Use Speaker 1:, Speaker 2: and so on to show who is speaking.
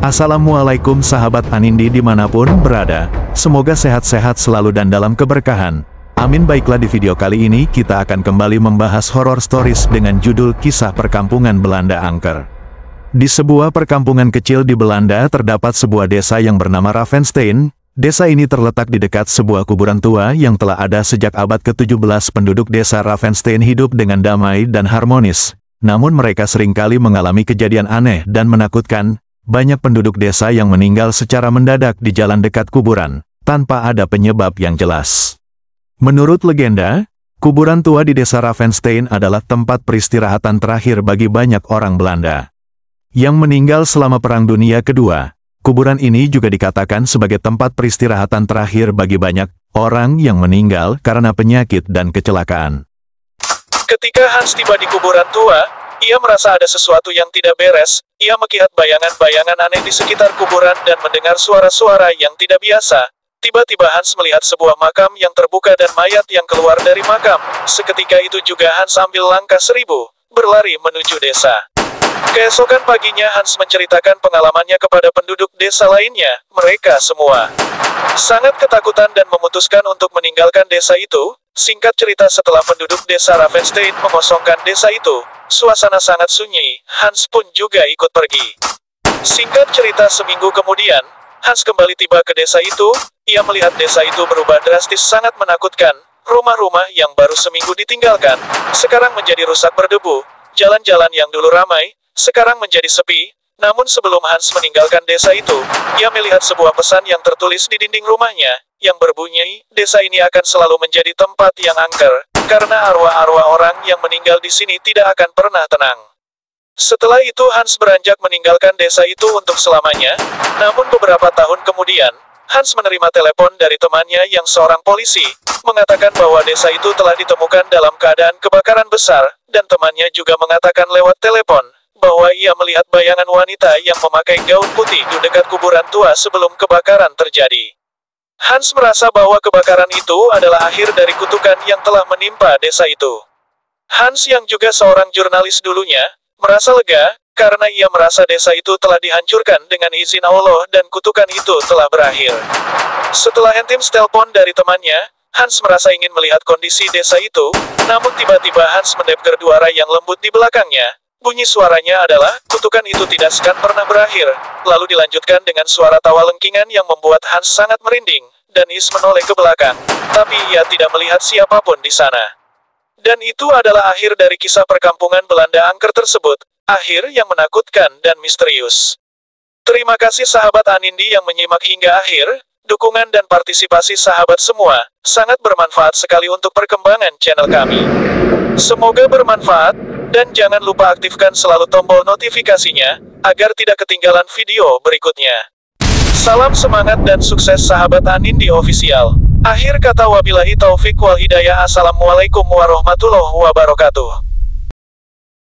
Speaker 1: Assalamualaikum sahabat Anindi dimanapun berada, semoga sehat-sehat selalu dan dalam keberkahan. Amin. Baiklah, di video kali ini kita akan kembali membahas horror stories dengan judul Kisah Perkampungan Belanda Angker. Di sebuah perkampungan kecil di Belanda terdapat sebuah desa yang bernama Ravenstein. Desa ini terletak di dekat sebuah kuburan tua yang telah ada sejak abad ke-17. Penduduk desa Ravenstein hidup dengan damai dan harmonis. Namun mereka seringkali mengalami kejadian aneh dan menakutkan. Banyak penduduk desa yang meninggal secara mendadak di jalan dekat kuburan, tanpa ada penyebab yang jelas. Menurut legenda, kuburan tua di desa Ravenstein adalah tempat peristirahatan terakhir bagi banyak orang Belanda yang meninggal selama Perang Dunia Kedua. Kuburan ini juga dikatakan sebagai tempat peristirahatan terakhir bagi banyak orang yang meninggal karena penyakit dan kecelakaan. Ketika Hans tiba di kuburan tua, ia merasa ada sesuatu yang tidak beres. Ia melihat bayangan-bayangan aneh di sekitar kuburan dan mendengar suara-suara yang tidak biasa. Tiba-tiba Hans melihat sebuah makam yang terbuka dan mayat yang keluar dari makam. Seketika itu juga Hans ambil langkah 1000, berlari menuju desa. Keesokan paginya Hans menceritakan pengalamannya kepada penduduk desa lainnya. Mereka semua sangat ketakutan dan memutuskan untuk meninggalkan desa itu. Singkat cerita, setelah penduduk desa Ravenstein mengosongkan desa itu, suasana sangat sunyi. Hans pun juga ikut pergi. Singkat cerita, seminggu kemudian, Hans kembali tiba ke desa itu. Ia melihat desa itu berubah drastis, sangat menakutkan. Rumah-rumah yang baru seminggu ditinggalkan, sekarang menjadi rusak berdebu. Jalan-jalan yang dulu ramai, sekarang menjadi sepi. Namun sebelum Hans meninggalkan desa itu, ia melihat sebuah pesan yang tertulis di dinding rumahnya, yang berbunyi, "Desa ini akan selalu menjadi tempat yang angker, karena arwah-arwah orang yang meninggal di sini tidak akan pernah tenang." Setelah itu Hans beranjak meninggalkan desa itu untuk selamanya. Namun beberapa tahun kemudian, Hans menerima telepon dari temannya yang seorang polisi, mengatakan bahwa desa itu telah ditemukan dalam keadaan kebakaran besar, dan temannya juga mengatakan lewat telepon bahwa ia melihat bayangan wanita yang memakai gaun putih di dekat kuburan tua sebelum kebakaran terjadi. Hans merasa bahwa kebakaran itu adalah akhir dari kutukan yang telah menimpa desa itu. Hans yang juga seorang jurnalis dulunya, merasa lega, karena ia merasa desa itu telah dihancurkan dengan izin Allah dan kutukan itu telah berakhir. Setelah Hans telepon dari temannya, Hans merasa ingin melihat kondisi desa itu, namun tiba-tiba Hans mendengar suara yang lembut di belakangnya. Bunyi suaranya adalah, kutukan itu tidak akan pernah berakhir. Lalu dilanjutkan dengan suara tawa lengkingan yang membuat Hans sangat merinding, dan Is menoleh ke belakang. Tapi ia tidak melihat siapapun di sana. Dan itu adalah akhir dari kisah perkampungan Belanda angker tersebut. Akhir yang menakutkan dan misterius. Terima kasih sahabat Anindi yang menyimak hingga akhir. Dukungan dan partisipasi sahabat semua sangat bermanfaat sekali untuk perkembangan channel kami. Semoga bermanfaat, dan jangan lupa aktifkan selalu tombol notifikasinya, agar tidak ketinggalan video berikutnya. Salam semangat dan sukses sahabat Anindi Official. Akhir kata, wabillahi taufik wal hidayah. Assalamualaikum warahmatullahi wabarakatuh.